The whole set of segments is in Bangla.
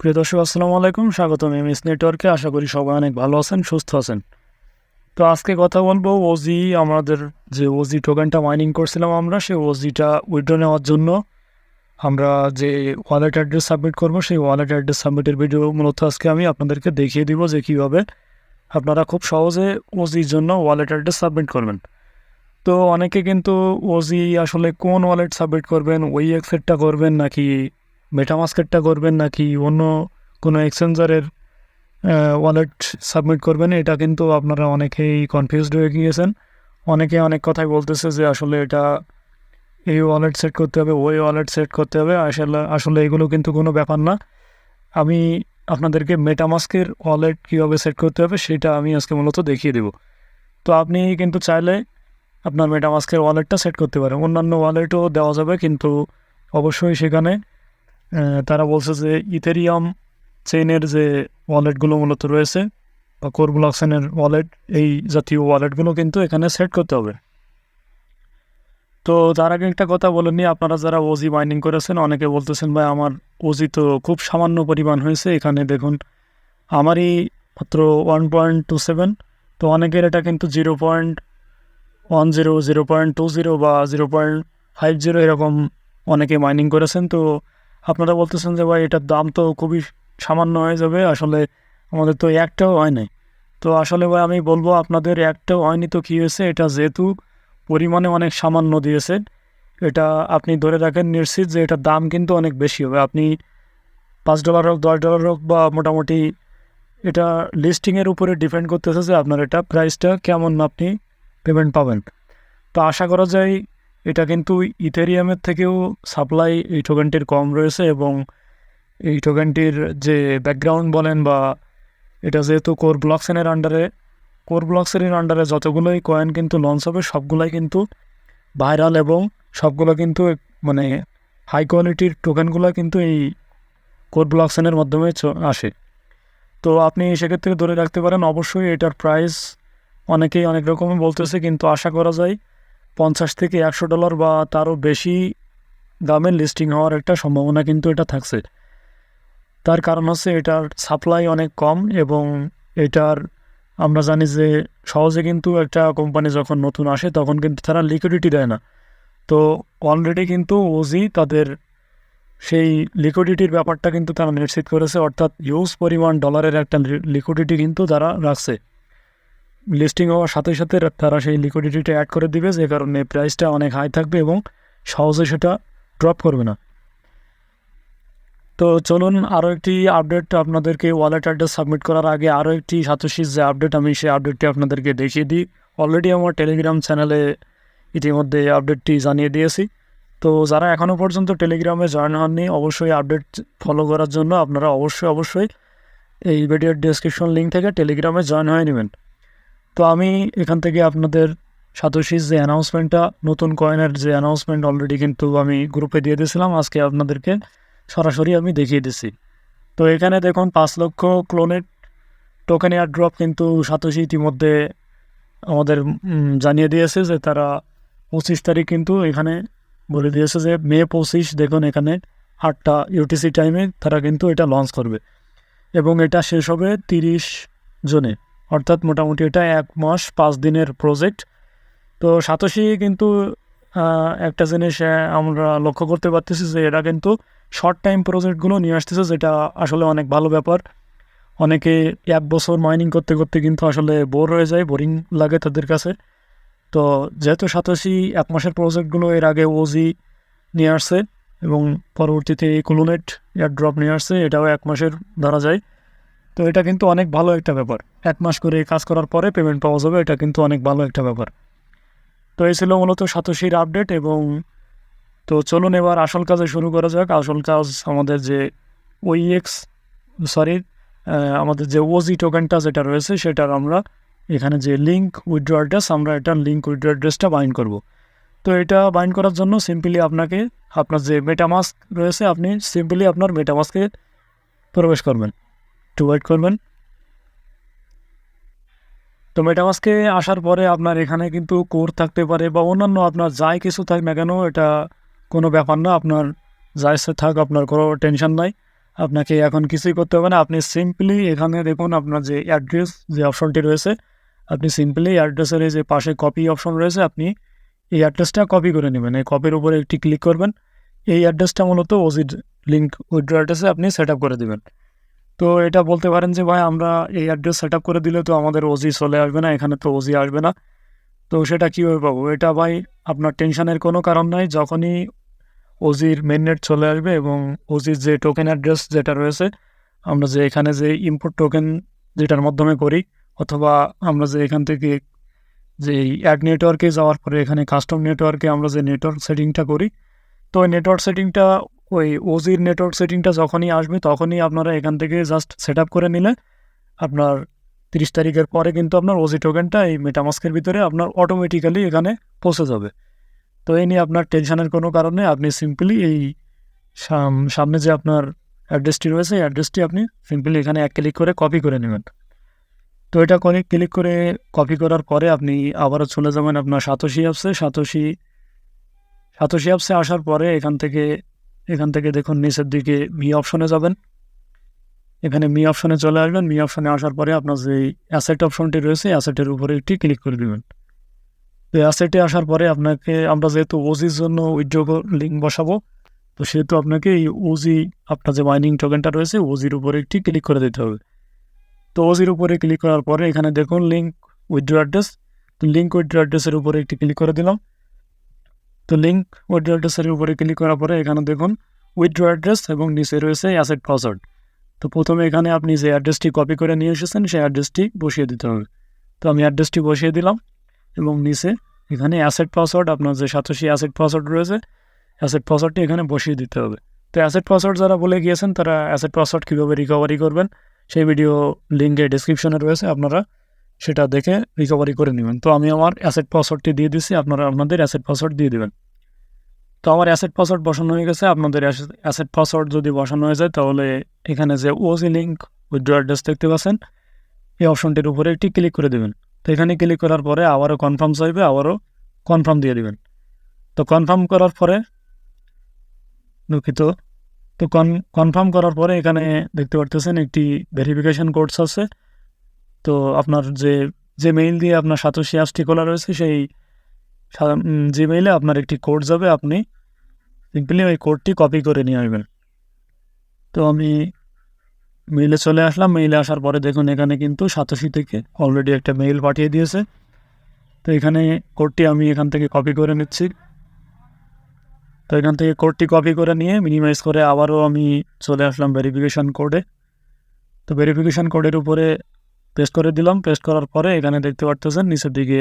প্রিয় দর্শক আসসালামু আলাইকুম, স্বাগতম এমএস নেটওয়ার্কে। আশা করি সবাই অনেক ভালো আছেন, সুস্থ আছেন। তো আজকে কথা বলবো আমাদের যে ওজি টোকেনটা মাইনিং করছিলাম আমরা, সেই ওজিটা উইথড্র নেওয়ার জন্য আমরা যে ওয়ালেট অ্যাড্রেস সাবমিট করব, সেই ওয়ালেট অ্যাড্রেস সাবমিটের ভিডিও মূলত আজকে আমি আপনাদেরকে দেখিয়ে দিব যে কীভাবে আপনারা খুব সহজে ওজির জন্য ওয়ালেট অ্যাড্রেস সাবমিট করবেন। তো অনেকে কিন্তু ওজি আসলে কোন ওয়ালেট সাবমিট করবেন, ওইএক্সেরটা করবেন নাকি মেটামাস্কেরটা করবেন নাকি অন্য কোনো এক্সচেঞ্জারের ওয়ালেট সাবমিট করবেন, এটা কিন্তু আপনারা অনেকেই কনফিউজড হয়ে গিয়েছেন। অনেকে অনেক কথাই বলতেছে যে আসলে এটা এই ওয়ালেট সেট করতে হবে, ওই ওয়ালেট সেট করতে হবে। আসলে এগুলো কিন্তু কোনো ব্যাপার না। আমি আপনাদেরকে মেটামাস্কের ওয়ালেট কীভাবে সেট করতে হবে সেটা আমি আজকে মূলত দেখিয়ে দেব। তো আপনি কিন্তু চাইলে আপনার মেটামাস্কের ওয়ালেটটা সেট করতে পারেন, অন্যান্য ওয়ালেটও দেওয়া যাবে, কিন্তু অবশ্যই সেখানে তারা বলছে যে ইথেরিয়াম চেইনের যে ওয়ালেটগুলো মূলত রয়েছে বা কোর ব্লকচেনের ওয়ালেট, এই জাতীয় ওয়ালেটগুলো কিন্তু এখানে সেট করতে হবে। তো তার আগে একটা কথা বলে নিই, আপনারা যারা ওজি মাইনিং করেছেন অনেকে বলতেছেন ভাই আমার ওজি তো খুব সামান্য পরিমাণ হয়েছে, এখানে দেখুন আমারই মাত্র 1.27। তো অনেকের এটা কিন্তু 0.10, 0.20 বা 0.50 এরকম অনেকে মাইনিং করেছেন। তো আপনারা বলতেছেন যে ভাই এটার দাম তো খুবই সামান্য হয়ে যাবে, আসলে আমাদের তো একটাও হয় নাই। তো আসলে ভাই আমি বলবো আপনাদের একটাও হয়নি তো কী হয়েছে, এটা যেহেতু পরিমাণে অনেক সামান্য দিয়েছে, এটা আপনি ধরে রাখেন নিশ্চিত যে এটার দাম কিন্তু অনেক বেশি হবে। আপনি $5 হোক, $10 হোক, বা মোটামুটি এটা লিস্টিংয়ের উপরে ডিপেন্ড করতেছে যে আপনার এটা প্রাইসটা কেমন আপনি পেমেন্ট পাবেন। তো আশা করা যায় এটা কিন্তু ইথেরিয়ামের থেকেও সাপ্লাই এই টোকেনটির কম রয়েছে, এবং এই টোকেনটির যে ব্যাকগ্রাউন্ড বলেন বা এটা যেহেতু কোর ব্লকচেনের আন্ডারে যতগুলোই কয়েন কিন্তু লঞ্চ হবে সবগুলাই কিন্তু ভাইরাল, এবং সবগুলো কিন্তু মানে হাই কোয়ালিটির টোকেনগুলো কিন্তু এই কোর ব্লকচেনের মাধ্যমে আসে। তো আপনি সেক্ষেত্রে ধরে রাখতে পারেন অবশ্যই এটার প্রাইস অনেকেই অনেক রকমই বলতেছে, কিন্তু আশা করা যায় $50 থেকে $100 বা তারও বেশি দামের লিস্টিং হওয়ার একটা সম্ভাবনা কিন্তু এটা থাকছে। তার কারণ হচ্ছে এটার সাপ্লাই অনেক কম, এবং এটার আমরা জানি যে সহজে কিন্তু একটা কোম্পানি যখন নতুন আসে তখন কিন্তু তারা লিকুইডিটি দেয় না। তো অলরেডি কিন্তু ওজি তাদের সেই লিকুইডিটির ব্যাপারটা কিন্তু তারা নিশ্চিত করেছে, অর্থাৎ হিউজ পরিমাণ ডলারের একটা লিকুইডিটি কিন্তু তারা রাখছে। লিস্টিং হওয়ার সাথে সাথে তারা সেই লিকুইডিটিটা অ্যাড করে দিবে, যে কারণে প্রাইসটা অনেক হাই থাকবে এবং সহজে সেটা ড্রপ করবে না। তো চলুন আরও একটি আপডেট আপনাদেরকে, ওয়ালেট অ্যাড্রেস সাবমিট করার আগে আরও একটি সাতোশির যে আপডেট, আমি সেই আপডেটটি আপনাদেরকে দেখিয়ে দিই। অলরেডি আমার টেলিগ্রাম চ্যানেলে ইতিমধ্যে আপডেটটি জানিয়ে দিয়েছি। তো যারা এখনও পর্যন্ত টেলিগ্রামে জয়েন হননি, অবশ্যই আপডেট ফলো করার জন্য আপনারা অবশ্যই এই ভিডিওর ডেসক্রিপশন লিঙ্ক থেকে টেলিগ্রামে জয়েন হয়ে নেবেন। তো আমি এখান থেকে আপনাদের সাতোশির যে অ্যানাউন্সমেন্টটা, নতুন কয়েনের যে অ্যানাউন্সমেন্ট অলরেডি কিন্তু আমি গ্রুপে দিয়ে দিয়েছিলাম, আজকে আপনাদেরকে সরাসরি আমি দেখিয়ে দিচ্ছি। তো এখানে দেখুন 5 লক্ষ ক্লোনেট টোকেন এয়ার ড্রপ কিন্তু সাতোশি ইতিমধ্যে আমাদের জানিয়ে দিয়েছে যে তারা 25 তারিখ কিন্তু এখানে বলে দিয়েছে যে মে 25, দেখুন এখানে 8টা ইউটিসি টাইমে তারা কিন্তু এটা লঞ্চ করবে, এবং এটা শেষ হবে 30 জুনে, অর্থাৎ মোটামুটি এটা 1 মাস 5 দিনের প্রজেক্ট। তো সাতোশি কিন্তু একটা জিনিস আমরা লক্ষ্য করতে পারতেছি যে এরা কিন্তু শর্ট টাইম প্রজেক্টগুলো নিয়ে আসতেছে, যেটা আসলে অনেক ভালো ব্যাপার। অনেকে 1 বছর মাইনিং করতে করতে কিন্তু আসলে বোর হয়ে যায়, বোরিং লাগে তাদের কাছে। তো যেহেতু সাতোশি 1 মাসের প্রজেক্টগুলো এর আগে ওজি নিয়ে আসছে এবং পরবর্তীতে ক্লোনেট এয়ার ড্রপ নিয়ে আসছে, এটাও 1 মাসের ধরা যায়। তো এটা কিন্তু অনেক ভালো একটা ব্যাপার, 1 মাস করে কাজ করার পরে পেমেন্ট পাওয়া যাবে, এটা কিন্তু অনেক ভালো একটা ব্যাপার। তো এই ছিল মূলত সাতোশির আপডেট। এবং তো চলুন এবার আসল কাজে শুরু করা যাক। আসল কাজ আমাদের যে আমাদের যে ওজি টোকেনটা যেটা রয়েছে সেটার আমরা এখানে যে লিঙ্ক উইথড্র অ্যাড্রেস, আমরা এটার লিঙ্ক উইথড্র অ্যাড্রেসটা বাইন্ড করব। তো এটা বাইন্ড করার জন্য সিম্পলি আপনাকে আপনার যে মেটামাস্ক রয়েছে, আপনি সিম্পলি আপনার মেটামাস্কে প্রবেশ করবেন, একটু ওয়েট করবেন। তো মেটামাস্কে আসার পরে আপনার এখানে কিন্তু কোড থাকতে পারে বা অন্যান্য আপনার যাই কিছু থাক না কেন, এটা কোনো ব্যাপার না, আপনার যা ইচ্ছে থাক, আপনার কোনো টেনশন নাই। আপনাকে এখন কিছুই করতে হবে না। আপনি সিম্পলি এখানে দেখুন আপনার যে অ্যাড্রেস যে অপশনটি রয়েছে, আপনি সিম্পলি অ্যাড্রেসের এই যে পাশে কপি অপশন রয়েছে, আপনি এই অ্যাড্রেসটা কপি করে নেবেন। এই কপির উপরে একটি ক্লিক করবেন। এই অ্যাড্রেসটা মূলত ওজির লিঙ্ক উইথড্র অ্যাড্রেসে আপনি সেট আপ করে দেবেন। তো এটা বলতে পারেন যে ভাই আমরা এই অ্যাড্রেস সেট আপ করে দিলে তো আমাদের ওজি চলে আসবে না, এখানে তো ওজি আসবে না, তো সেটা কীভাবে পাবো? এটা ভাই আপনার টেনশনের কোনো কারণ নাই। যখনই ওজির মেইননেট চলে আসবে এবং ওজির যে টোকেন অ্যাড্রেস যেটা রয়েছে, আমরা যে এখানে যে ইম্পোর্ট টোকেন যেটার মাধ্যমে করি, অথবা আমরা যে এখান থেকে যে অ্যাড নেটওয়ার্কে যাওয়ার পরে এখানে কাস্টম নেটওয়ার্কে আমরা যে নেটওয়ার্ক সেটিংটা করি, তো ওই নেটওয়ার্ক সেটিংটা ওই ওজির নেটওয়ার্ক সেটিংটা যখনই আসবে তখনই আপনারা এখান থেকে জাস্ট সেট আপ করে নিলে আপনার 30 তারিখের পরে কিন্তু আপনার ওজি টোকেনটা এই মেটামাস্কের ভিতরে আপনার অটোমেটিক্যালি এখানে পৌঁছে যাবে। তো এই নিয়ে আপনার টেনশনের কোনো কারণে আপনি সিম্পলি এই সামনে যে আপনার অ্যাড্রেসটি রয়েছে এই অ্যাড্রেসটি আপনি সিম্পলি এখানে এক ক্লিক করে কপি করে নেবেন। তো এটা করে ক্লিক করে কপি করার পরে আপনি আবারও চলে যাবেন আপনার সাতোশি অ্যাপসে। সাতোশি অ্যাপসে আসার পরে এখান থেকে দেখুন নিচের দিকে মি অপশনে যাবেন। এখানে মি অপশনে চলে আসবেন। মি অপশনে আসার পরে আপনার যে অ্যাসেট অপশনটি রয়েছে অ্যাসেটের উপরে একটি ক্লিক করে দেবেন। তো অ্যাসেটে আসার পরে আমরা যেহেতু ওজির জন্য উইথড্র লিঙ্ক বসাবো, তো সেহেতু আপনাকে এই ওজি আপনার যে মাইনিং টোকেনটা রয়েছে ওজির উপরে একটি ক্লিক করে দিতে হবে। তো ওজির উপরে ক্লিক করার পরে এখানে দেখুন লিঙ্ক উইথড্র অ্যাড্রেস। তো লিঙ্ক উইথড্র অ্যাড্রেসের উপরে একটি ক্লিক করে দিলাম। তো লিঙ্ক উইথড্র অ্যাড্রেসের উপরে ক্লিক করার পরে এখানে দেখুন উইথড্র অ্যাড্রেস এবং নিচে রয়েছে অ্যাসেট পাসওয়ার্ড। তো প্রথমে এখানে আপনি যে অ্যাড্রেসটি কপি করে নিয়ে এসেছেন সেই অ্যাড্রেসটি বসিয়ে দিতে হবে। তো আমি অ্যাড্রেসটি বসিয়ে দিলাম এবং নিচে এখানে অ্যাসেট পাসওয়ার্ড আপনার যে সাতোশি অ্যাসেট পাসওয়ার্ড রয়েছে অ্যাসেট পাসওয়ার্ডটি এখানে বসিয়ে দিতে হবে। তো অ্যাসেট পাসওয়ার্ড যারা বলে গিয়েছেন তারা অ্যাসেট পাসওয়ার্ড কীভাবে রিকভারি করবেন সেই ভিডিও লিঙ্কে ডিসক্রিপশনে রয়েছে, আপনারা সেটা দেখে রিকভারি করে নেবেন। তো আমি আমার অ্যাসেট পাসওয়ার্ডটি দিয়ে দিচ্ছি, আপনারা আপনাদের অ্যাসেট পাসওয়ার্ড দিয়ে দেবেন। তো আমার অ্যাসেট পাসওয়ার্ড বসানো হয়ে গেছে। আপনাদের অ্যাসেট পাসওয়ার্ড যদি বসানো হয়ে যায় তাহলে এখানে যে ওজি লিঙ্ক উইথড্র অ্যাড্রেস দেখতে পাচ্ছেন এই অপশনটির উপরে একটি ক্লিক করে দেবেন। তো এখানে ক্লিক করার পরে আবারও কনফার্ম চাইবে, আবারও কনফার্ম দিয়ে দেবেন। তো কনফার্ম করার পরে দুঃখিত তো কনফার্ম করার পরে এখানে দেখতে পারতেছেন একটি ভেরিফিকেশন কোডস আছে। তো আপনার যে মেইল দিয়ে আপনার সাতোশি অ্যাপসটি খোলা রয়েছে সেই জিমেইলে আপনার একটি কোড যাবে, আপনি সিম্পলি ওই কোডটি কপি করে নিয়ে আসবেন। তো আমি মেইলে চলে আসলাম। মেইলে আসার পরে দেখুন এখানে কিন্তু সাতোশি থেকে অলরেডি একটা মেইল পাঠিয়ে দিয়েছে। তো এখানে কোডটি আমি এখান থেকে কপি করে নিচ্ছি। তো এখান থেকে কোডটি কপি করে নিয়ে মিনিমাইজ করে আবারও আমি চলে আসলাম ভেরিফিকেশান কোডে। তো ভেরিফিকেশান কোডের উপরে পেস্ট করে দিলাম। পেস্ট করার পরে এখানে দেখতে পারতেছেন নিচের দিকে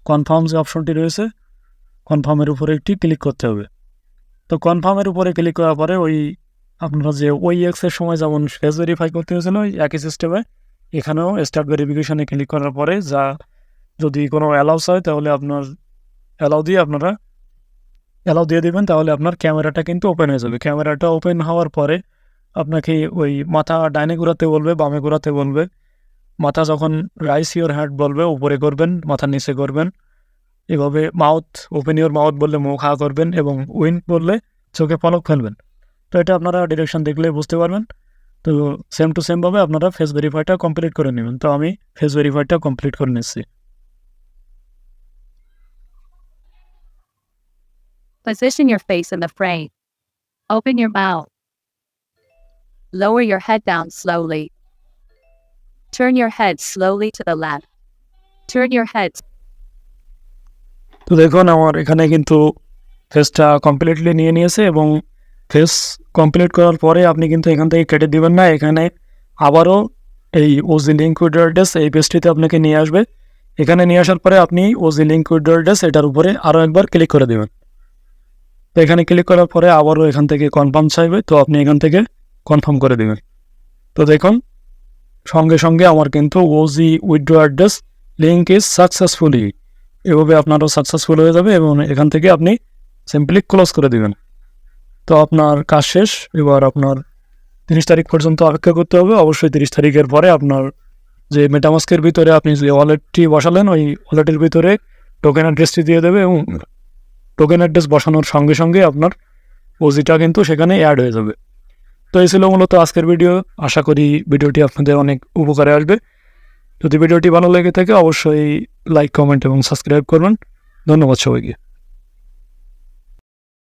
কনফার্ম যে অপশনটি রয়েছে কনফার্মের উপরে একটি ক্লিক করতে হবে। তো কনফার্মের উপরে ক্লিক করার পরে আপনারা যে এক্সের সময় যেমন ফেস ভেরিফাই করতে হয়েছিল ওই একই সিস্টেমে এখানেও স্টার্ট ভেরিফিকেশানে ক্লিক করার পরে যদি কোনো অ্যালাউস হয় তাহলে আপনার অ্যালাউ দিয়ে দেবেন, তাহলে আপনার ক্যামেরাটা কিন্তু ওপেন হয়ে যাবে। ক্যামেরাটা ওপেন হওয়ার পরে আপনাকে ওই মাথা ডাইনে ঘোরাতে বলবে, বামে ঘোরাতে বলবে। মাথা যখন রাইস ইওর হ্যাড বলবে উপরে করবেন, মাথা নিচে করবেন। এভাবে ওপেন ইওর মাউথ বললে মুখ হা করবেন এবং উইঙ্ক বললে চোখে পলক ফেলবেন। তো এটা আপনারা ডিরেকশন দেখলে বুঝতে পারবেন। তো সেম টু সেমভাবে আপনারা ফেস ভেরিফাইটা কমপ্লিট করে নেবেন। তো আমি ফেস ভেরিফাইটা কমপ্লিট করে নিচ্ছি। Position your face in the frame. Open your mouth. Lower your head down slowly. Turn your head slowly to the left. Turn your head. তো দেখুন আমার এখানে কিন্তু ফেসটা কমপ্লিটলি নিয়ে নিয়েছে এবং ফেস কমপ্লিট করার পরে আপনি কিন্তু এখান থেকে কেটে দিবেন না। এখানে আবারও এই ওজি লিঙ্ক উইথড্র অ্যাড্রেস এই পেজটিতে আপনাকে নিয়ে আসবে। এখানে নিয়ে আসার পরে আপনি ওজি লিঙ্ক উইথড্র অ্যাড্রেস এটার উপরে আরও একবার ক্লিক করে দেবেন। তো এখানে ক্লিক করার পরে আবারও এখান থেকে কনফার্ম চাইবে, তো আপনি এখান থেকে কনফার্ম করে দেবেন। তো দেখুন সঙ্গে সঙ্গে আমার কিন্তু ওজি withdraw address link is successfully, এভাবে আপনারও সাকসেসফুল হয়ে যাবে এবং এখান থেকে আপনি সিম্পলি ক্লোজ করে দেবেন। তো আপনার কাজ শেষ। এবার আপনার 30 তারিখ পর্যন্ত অপেক্ষা করতে হবে। অবশ্যই 30 তারিখের পরে আপনার যে মেটামাস্কের ভিতরে আপনি যে ওয়ালেটটি বসালেন ওই ওয়ালেটের ভিতরে টোকেন অ্যাড্রেসটি দিয়ে দেবে এবং টোকেন অ্যাড্রেস বসানোর সঙ্গে সঙ্গে আপনার ওজিটা কিন্তু সেখানে অ্যাড হয়ে যাবে। তো এই ছিল মূলত আজকের ভিডিও। আশা করি ভিডিওটি আপনাদের অনেক উপকারে আসবে। যদি ভিডিওটি ভালো লেগে থাকে অবশ্যই লাইক, কমেন্ট এবং সাবস্ক্রাইব করবেন। ধন্যবাদ সবাইকে।